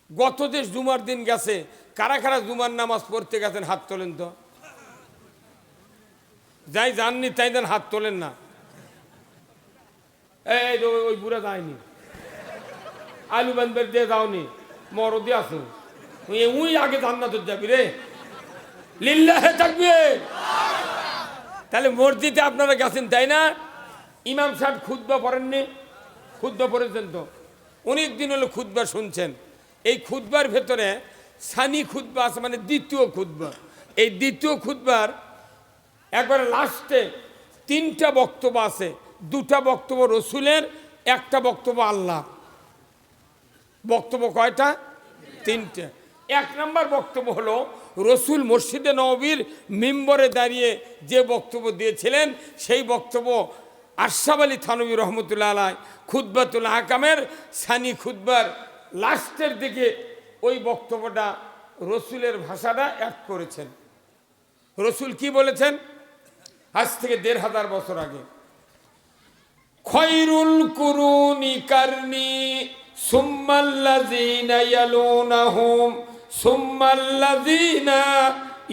গত যে জুমার দিন গেছে, কারা কারা জুমার নামাজ পড়তে গেছেন হাত তোলেন তো। যাই জাননি তাই দেন হাত তোলেন না। এই ওই বুড়া যায়নি, আলু বান্ধবের দিয়ে যাওনি, মরদি আছো উই আগে জান্নাতে যাবি রে, লিল্লাহে তাকবীর। তাহলে মসজিদে আপনারা গেছেন তাই না? ইমাম সাহেব খুতবা পড়েননি? খুতবা পড়েছেন তো, অনেক দিন হলো খুতবা শুনছেন। এই খুতবার ভেতরে সানি খুতবা আছে, মানে দ্বিতীয় খুতবা। এই দ্বিতীয় খুতবার একবারে লাস্টে 3টা বক্তব্য আছে। 2টা বক্তব্য রসুলের, একটা বক্তব্য আল্লাহ। বক্তব্য কয়টা? 3টে। 1 নম্বর বক্তব্য হলো রসুল মসজিদে নববীর মিম্বরে দাঁড়িয়ে যে বক্তব্য দিয়েছিলেন, সেই বক্তব্য আশরাফ আলী থানভী রহমতুল্লাহ আলাইহ খুতবাতুল আহকামের সানি খুতবার লাস্টের দিকে ওই বক্তব্যটা রসুলের ভাষাটা অ্যাড করেছেন। রসুল কি বলেছেন? আজ থেকে 1500 বছর আগে, খয়রুল কুরুনি কারনি সুম্মাল্লাযীনা ইয়ালুনাহুম সুম্মাল্লাযীনা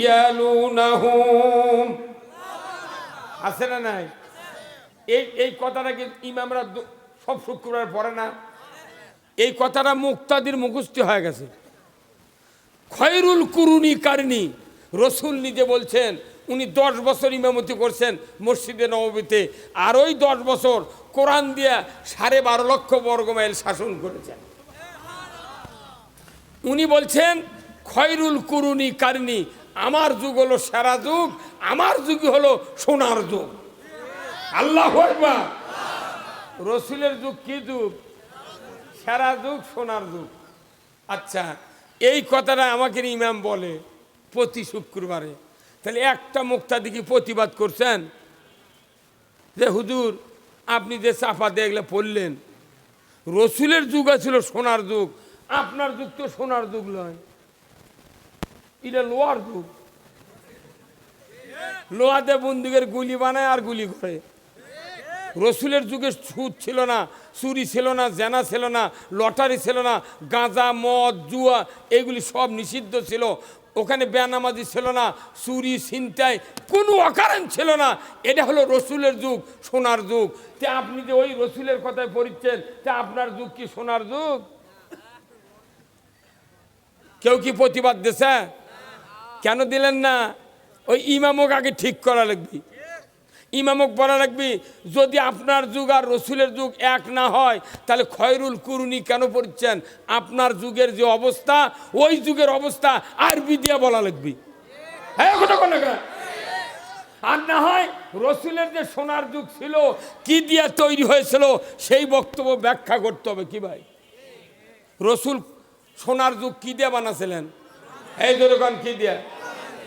ইয়ালুনাহুম। আছে না নাই? এই কথাটা কি ইমামরা সব শুক্রবার পড়ে না? এই কথাটা মুক্তাদির মুখস্থ হয়ে গেছে। খয়রুল কুরুনি কারনি, রসুল নিজে বলছেন। উনি 10 বছর ইমামতি করছেন মসজিদে নববীতে, আর ওই 10 বছর কোরআন দিয়া 12.5 লক্ষ বর্গমাইল শাসন করেছেন। উনি বলছেন খয়রুল কুরুনি কারনি, আমার যুগ হলো সেরা যুগ, আমার যুগ হলো সোনার যুগ। আল্লাহু আকবার। রসুলের যুগ কি যুগ? সেরা যুগ, সোনার যুগ। আচ্ছা, এই কথাটা আমাকে ইমাম বলে প্রতি শুক্রবারে। তাহলে একটা মুক্তাদি কি প্রতিবাদ করছেন যে হুজুর আপনি যে চাপা দেখলে পড়লেন, রসুলের যুগ ছিল সোনার যুগ, আপনার যুগ তো সোনার যুগ নয়, এটা লোহার যুগ। লোহাতে বন্দুকের গুলি বানায় আর গুলি করে। রসুলের যুগে সুদ ছিল না, চুরি ছিল না, জেনা ছিল না, লটারি ছিল না, গাঁজা মদ জুয়া এগুলি সব নিষিদ্ধ ছিল। ওখানে বেনামাজি ছিল না, চুরি ছিনতাই কোনো অকারণ ছিল না। এটা হলো রসুলের যুগ, সোনার যুগ। তে আপনি যে ওই রসুলের কথায় পড়ছেন, তে আপনার যুগ কি সোনার যুগ? কেউ কি প্রতিবাদ দিছে? কেন দিলেন না? ওই ইমামক আগে ঠিক করা লাগবে। ইমামক বলা লাগবে, যদি আপনার যুগ আর রসুলের যুগ এক না হয়, তাহলে খয়রুল কুরুনি কেন পড়ছেন? আপনার যুগের যে অবস্থা, ওই যুগের অবস্থা আরবি দিয়ে বলা লাগবে। হ্যাঁ, আর না হয় রসুলের যে সোনার যুগ ছিল, কি দিয়ে তৈরি হয়েছিল, সেই বক্তব্য ব্যাখ্যা করতে হবে। কি ভাই, রসুল সোনার যুগ কি দিয়ে বানাছিলেন? এই দোকান কি দিয়ে?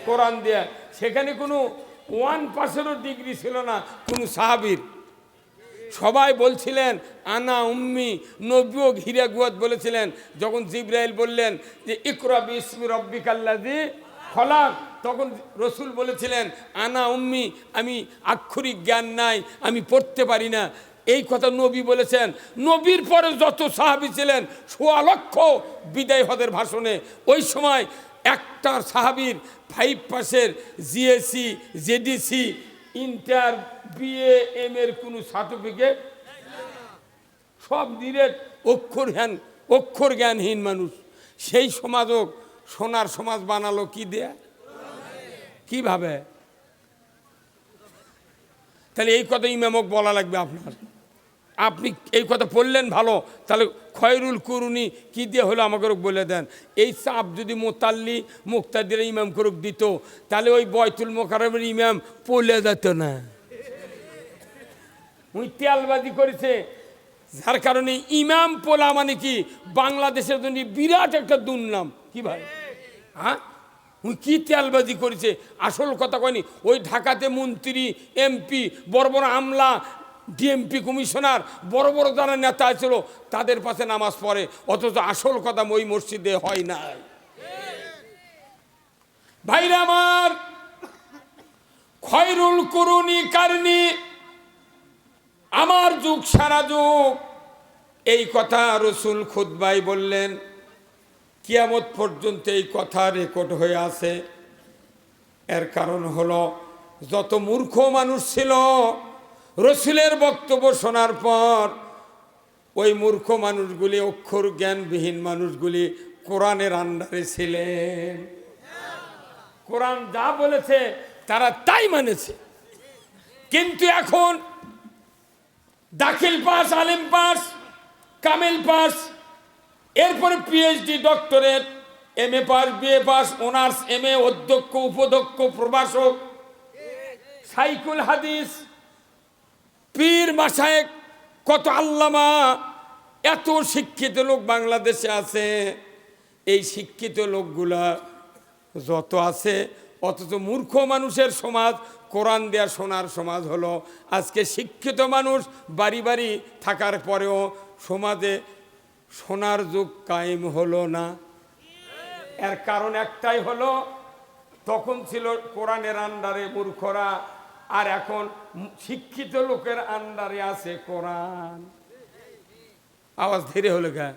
কোরআন দিয়ে। সেখানে কোনো 1% ডিগ্রি ছিল না কোনো সাহাবীর। সবাই বলছিলেন আনা উম্মি। নবীও ঘিরে গুয়াত বলেছিলেন, যখন জিবরাইল বললেন যে ইকরা বিসমি রব্বিকাল্লাযী খলাক, তখন রসুল বলেছিলেন আনা উম্মি, আমি আক্ষরিক জ্ঞান নাই, আমি পড়তে পারি না। এই কথা নবী বলেছেন। নবীর পরে যত সাহাবী ছিলেন 1.25 লক্ষ বিদায় হজের ভাষণে, ওই সময় একটা সাহাবীর 5 পাসের GSC JDC inter BA M এর কোনো সার্টিফিকেট, সব নিরেট অক্ষর জ্ঞানহীন মানুষ। সেই সমাজও সোনার সমাজ বানালো কি দেয়া? কিভাবে? তাহলে এই কথা ইমামক বলা লাগবে আপনার। আপনি এই কথা বললেন ভালো, তাহলে খয়রুল কুরুনি কি দিয়ে হলো আমাকে বলে দেন। এই চাপ যদি মোতাল্লি মুক্তাদির ইমাম করুক দিত, তাহলে ওই বয়তুল মোকাররমের ইমাম পড়লে যেত না। উনি তেলবাজি করেছে, যার কারণে ইমাম পোলা মানে কি বাংলাদেশের জন্য বিরাট একটা দুর্নাম। কি ভাই, হ্যাঁ, উনি কি তেলবাজি করেছে? আসল কথা কয়নি। ওই ঢাকাতে মন্ত্রী এমপি বড় বড় আমলা ডিএমপি কমিশনার বড় বড় যারা নেতা ছিল, তাদের পাশে নামাজ পড়ে, অথচ আসল কথা ওই মসজিদে হয় না। ভাইরা আমার, খয়রুল কুরুনি কারনি, আমার যুগ সারা যুগ, এই কথা রসুল খুতবায় বললেন। কিয়ামত পর্যন্ত এই কথা রেকর্ড হয়ে আছে। এর কারণ হলো যত মূর্খ মানুষ ছিল রসুলের বক্তব্য শোনার পর, ওই মূর্খ মানুষগুলি, অক্ষর জ্ঞানবিহীন মানুষগুলি কোরআনের আন্ডারে ছিলেন। কোরআন যা বলেছে তারা তাই মানেছে। কিন্তু এখন দাখিল পাস, আলিম পাস, কামিল পাস, এরপরে PhD, doctorate, MA pass, BA pass, honours, MA, অধ্যক্ষ, উপাধ্যক্ষ, প্রভাষক, সাইকুল হাদিস, পীর, মাশায়েখ, কত আল্লামা, এত শিক্ষিত লোক বাংলাদেশে আছে। এই শিক্ষিত লোকগুলা যত আছে, অথচ মূর্খ মানুষের সমাজ, কোরআন দেয়া সোনার সমাজ হলো। আজকে শিক্ষিত মানুষ বাড়ি বাড়ি থাকার পরেও সমাজে সোনার যুগ কায়েম হলো না। এর কারণ একটাই হলো, তখন ছিল কোরআনের আন্ডারে মূর্খরা, আর এখন শিক্ষিত লোকের আন্ডারে আছে কোরআন। আওয়াজ ধীরে হলো গা।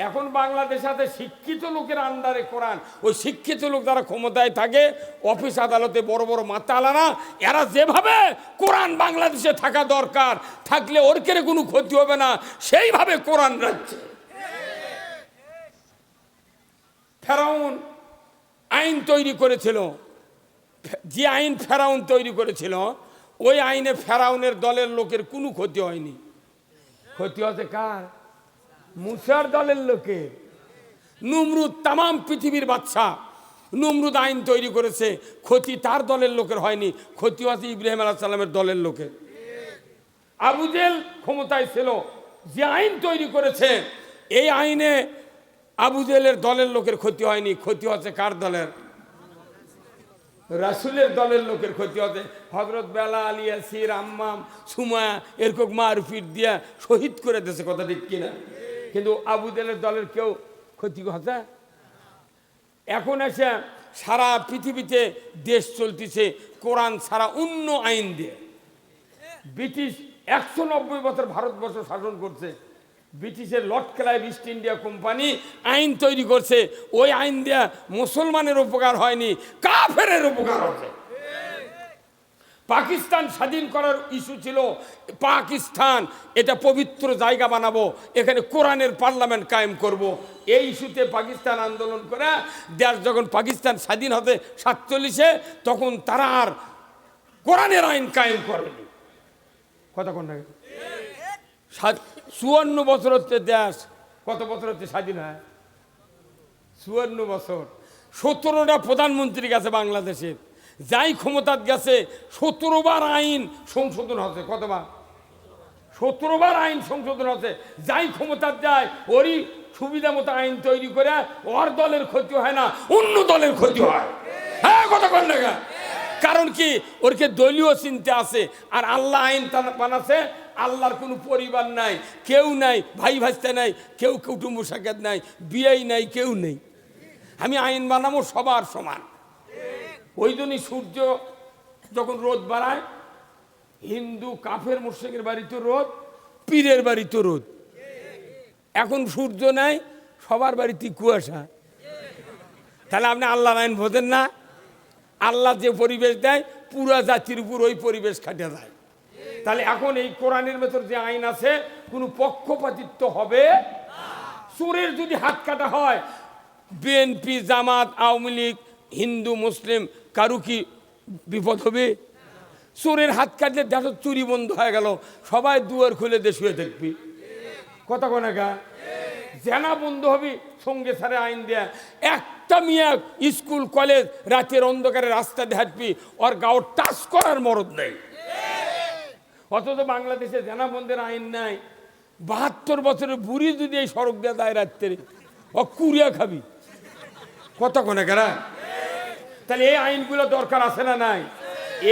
এখন বাংলাদেশ আছে শিক্ষিত লোকের আন্ডারে কোরআন। ওই শিক্ষিত লোক যারা ক্ষমতায় থাকে, অফিস আদালতে বড় বড় মাতালারা, এরা যেভাবে কোরআন বাংলাদেশে থাকা দরকার, থাকলে ওর কেড়ে কোনো ক্ষতি হবে না, সেইভাবে কোরআন রাখছে। ফেরাউন আইন তৈরি করেছিল, যে আইন ফেরাউন তৈরি করেছিল, ওই আইনে ফেরাউনের দলের লোকের কোনো ক্ষতি হয়নি। ক্ষতি হচ্ছে কার? মুসার দলের লোকের। নমরুদ তামাম পৃথিবীর বাদশা, নমরুদ আইন তৈরি করেছে, ক্ষতি তার দলের লোকের হয়নি, ক্ষতি হচ্ছে ইব্রাহিম আলাইহিস সালামের দলের লোকের। আবু জেহেল ক্ষমতায় ছিল, যে আইন তৈরি করেছে, এই আইনে আবু জেহেলের দলের লোকের ক্ষতি হয়নি, ক্ষতি হচ্ছে কার দলের? রাসূলের দলের লোকের ক্ষতি হচ্ছে। হযরত বেলাল, ইয়াসির, আম্মাম, সুমায়া এরকম মারপিট দিয়া শহীদ করে দিয়েছে, কথা ঠিক কিনা? কিন্তু আবু জেহেলের দলের কেউ ক্ষতি হচ্ছে। এখন এসে সারা পৃথিবীতে দেশ চলতেছে কোরআন ছাড়া অন্য আইন দিয়ে। ব্রিটিশ 190 বছর ভারতবর্ষ শাসন করছে। ব্রিটিশের Lord Clive east India company আইন তৈরি করছে, ওই আইন দেয়া মুসলমানের উপকার হয়নি, কাফেরের উপকার হচ্ছে। পাকিস্তান স্বাধীন করার ইস্যু ছিল, পাকিস্তান এটা পবিত্র জায়গা বানাবো, এখানে কোরআনের পার্লামেন্ট কায়েম করব। এই ইস্যুতে পাকিস্তান আন্দোলন করে দেশ যখন পাকিস্তান স্বাধীন হতে 47-এ, তখন তারা আর কোরআনের আইন কায়েম করেনি। কথা কোন 54 বছর হচ্ছে দেশ, কত বছর হচ্ছে স্বাধীন হয়? 54 বছর। 17টা প্রধানমন্ত্রী গেছে বাংলাদেশের, যাই ক্ষমতাত গেছে 17 বার আইন সংশোধন হচ্ছে। কতবার? 17 বার আইন সংশোধন হচ্ছে। যাই ক্ষমতাত যায় ওরই সুবিধা মতো আইন তৈরি করে, ওর দলের ক্ষতি হয় না, অন্য দলের ক্ষতি হয়। হ্যাঁ, কথা কন না। কারণ কি? ওরকে দলীয় চিন্তা আছে। আর আল্লাহ আইন বানাচ্ছে, আল্লাহর কোনো পরিবার নাই, কেউ নাই, ভাই ভাস্তা নাই, কেউ কুটুম্ব সাক্ষাৎ নাই, বিয়েই নাই, কেউ নেই। আমি আইন বানাবো সবার সমান। ওই জন্যই সূর্য যখন রোদ বাড়ায়, হিন্দু কাফের মুশরিকের বাড়িতে রোদ, পীরের বাড়িতে রোদ। এখন সূর্য নাই, সবার বাড়িতে কুয়াশা। তাহলে আপনি আল্লাহর আইন বোঝেন না? আল্লাহ যে পরিবেশ দেয়, পুরা জাতির উপর ওই পরিবেশ খাটিয়ে যায়। তাহলে এখন এই কোরআনের ভেতর যে আইন আছে, কোনো পক্ষপাতিত্ব হবে। চোরের যদি হাত কাটা হয়, বিএনপি, জামাত, আওয়ামী লীগ, হিন্দু, মুসলিম, কারু কি বিপদ হবে? চোরের হাত কাটলে দেখো চুরি বন্ধ হয়ে গেল, সবাই দুয়ার খুলে দিয়ে শুয়ে থাকবি। কথা কোন গা? জেনা বন্ধ হবে সঙ্গে সারে আইন দেয়া। একটা মিয়া স্কুল কলেজ রাতের অন্ধকারে রাস্তা দিয়ে হাঁটবি, ওর গাও টাচ করার মরদ নেই। অথচ বাংলাদেশে জেনা বন্ধের আইন নাই। 72 বছরের বুড়ি যদি এই সড়ক দিয়ে যায় রাত্রে, ও কুড়িয়া খাবি। কথা কোনে কারা? তাহলে এই আইনগুলো দরকার আছে না নাই?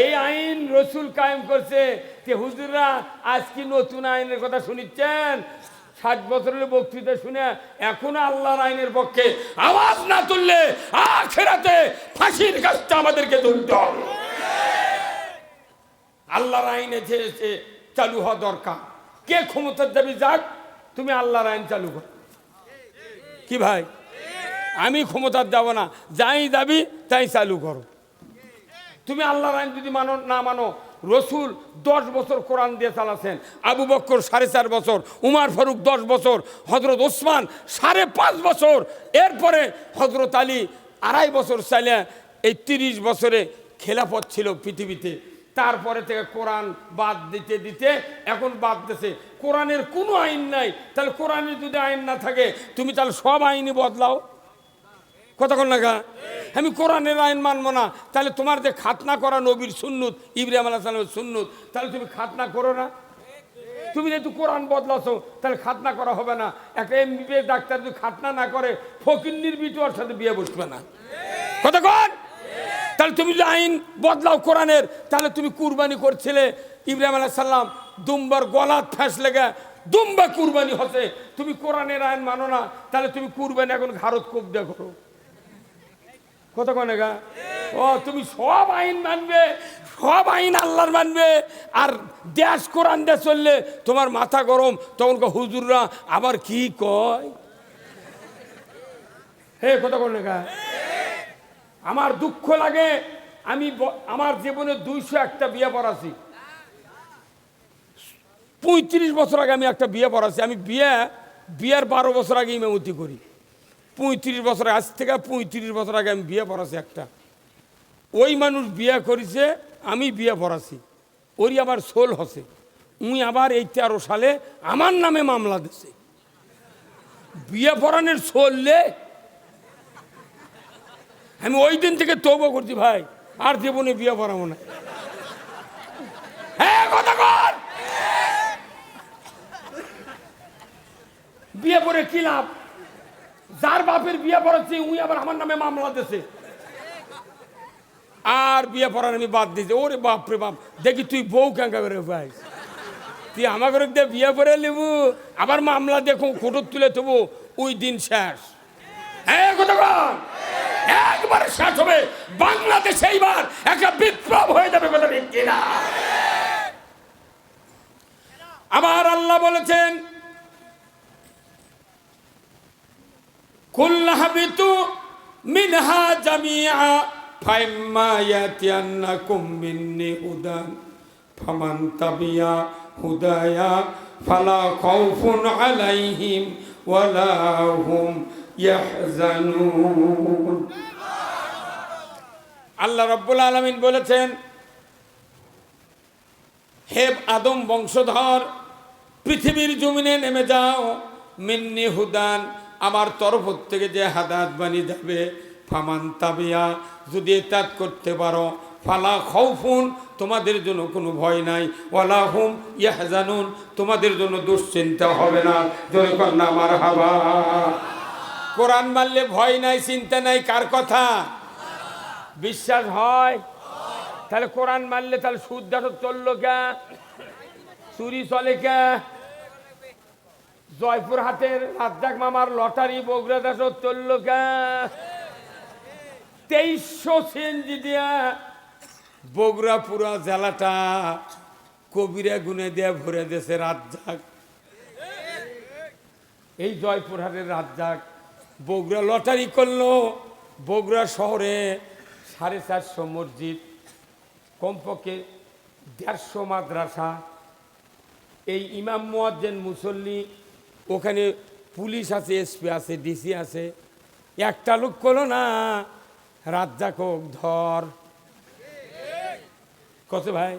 এই আইন রসুল কায়েম করছে। হুজুররা আজ কি নতুন আইনের কথা শুনিচ্ছেন? 60 বছরের বক্তৃতা শুনে এখনো আল্লাহর আইনের পক্ষে আওয়াজ না তুললে আখিরাতে ফাঁসির কাজটা আমাদেরকে তুলতে হবে। আল্লাহর আইনে যে চালু হওয়া দরকার। কে ক্ষমতার দাবি যাক, তুমি আল্লাহর আইন চালু করো। কি ভাই? আমি ক্ষমতার যাব না, যাই দাবি তাই চালু করো। তুমি আল্লাহর আইন যদি মানো না মানো, রসুল 10 বছর কোরআন দিয়ে চালাচ্ছেন, আবু বক্কর 4.5 বছর, উমার ফারুক 10 বছর, হজরত ওসমান 5.5 বছর, এরপরে হজরত আলী 2.5 বছর চাইলে এই 30 বছরে খেলাফত ছিল পৃথিবীতে। তারপরে থেকে কোরআন বাদ দিতে দিতে এখন বাদ দিছে। কোরআনের কোনো আইন নাই, তাহলে কোরআনের যদি আইন না থাকে তুমি তাহলে সব আইনই বদলাও। কতক্ষণ লাগা আমি কোরআনের আইন মানবো না, তাহলে তোমার যে খাতনা করা নবীর সুন্নত, ইব্রাহিম আলাইহিস সালামের সুন্নত, তাহলে তুমি খাতনা করো না। তুমি যেহেতু কোরআন বদলাছো তাহলে খাতনা করা হবে না। একটা MBBS ডাক্তার যদি খাতনা না করে ফকিন্নির বিটুয়ার সাথে বিয়ে বসবে না। কতক্ষণ? তাহলে তুমি যদি আইন বদলাও কোরআনের, তাহলে তুমি কুরবানি করছিলে, ইব্রাহিম আলাইহিস সালাম দুম্বার গলাত ফ্যাঁস লেগে দুম্বা কুরবানি হচ্ছে। তুমি কোরআনের আইন মানো না, তাহলে তুমি কুরবানি এখন ঘাড়ত কোপ দিয়ে করো। কতক্ষণ গা? ও তুমি সব আইন মানবে, সব আইন আল্লাহর মানবে, আর দেশ কোরআন দিয়ে চললে তোমার মাথা গরম। তখন হুজুররা আবার কি কয়, হে কতক্ষণ গা? আমার দুঃখ লাগে, আমি আমার জীবনে 201টা বিয়ে পড়াছি। 35 বছর আগে আমি একটা বিয়ে পড়াছি। আমি বিয়ের 12 বছর আগে ইমামতি করি। 35 বছর, আজ থেকে 35 বছর আগে আমি বিয়ে পড়াছি একটা। ওই মানুষ বিয়ে করেছে, আমি বিয়ে পড়াছি, ওরই আবার সোল হসে। উনি আবার এই 13 সালে আমার নামে মামলা দিছে। বিয়ে পড়ানোর সোললে আমি ওই দিন থেকে তওবা করছি, ভাই আর জীবনে বিয়ে পড়াবো না। হ্যাঁ কথা কর, বিয়ে পড়ে কি লাভ? যার বাপের বিয়ে পড়াচ্ছি উনি আবার আমার নামে মামলা দিছে, আর বিয়ে পড়ার আমি বাদ দিয়েছি। ওরে বাপ রে বাপ, দেখি তুই বউ কেঙ্কা করে ভাই, তুই আমাকে দিয়ে বিয়ে পড়ে নেবু, আবার মামলা দেখো কোটর তুলে দেবো, ওই দিন শেষ। হ্যাঁ কথা কর, একবারে শেষ হবে বাংলাদেশে। এইবার একটা বিপ্লব হয়ে যাবে, কথা ঠিক কিনা? আবার আল্লাহ বলেছেন, কুল হাবিতু মিনহা জামিআ ফাইম্মা ইয়াতিয়ান্নাকুম মিন্নি হুদান ফামান তাবিয়া হুদায়া ফালা খাউফুন আলাইহিম ওয়ালা হুম ইয়াহজানুন। আল্লাহ রাব্বুল আলামিন বলেছেন, হে আদম বংশধর, পৃথিবীর জমিনে নেমে যাও, মিন্নি হুদান, আমার তরফ থেকে যে হাদায়াত বানিয়ে যাবে, ফামান তাবিয়া, যদি এতাত করতে পারো, ফালা খাউফুন, তোমাদের জন্য কোনো ভয় নাই, ওয়ালা হুম ইয়াহজানুন, তোমাদের জন্য দুশ্চিন্তা হবে না। জোরে কর না মারহাবা। কোরআন মানলে ভয় নাই, চিন্তা নাই, কার কথা? বিশ্বাস হয়? তাহলে কোরআন মানলে তাহলে সুদ দাসত চললো কে? চুরি চলে কে? জয়পুর হাটের রাজ্জাক মামার লটারি বগুড়া দাসত চললো কে? 2300 সিএনজি দিয়া বগুড়া পুরা জেলাটা কবিরা গুনে দিয়ে ভরে দিয়েছে রাজ্জাক। এই জয়পুর হাটের রাজ্জাক বগুড়া লটারি করলো। বগুড়া শহরে 450 মসজিদ, কমপক্ষে 150 মাদ্রাসা, এই ইমাম মুয়াজ্জিন মুসল্লি, ওখানে পুলিশ আছে, এসপি আছে, ডিসি আছে। একটা লোক করলো না, রাজ্জাক ধর কত ভাই?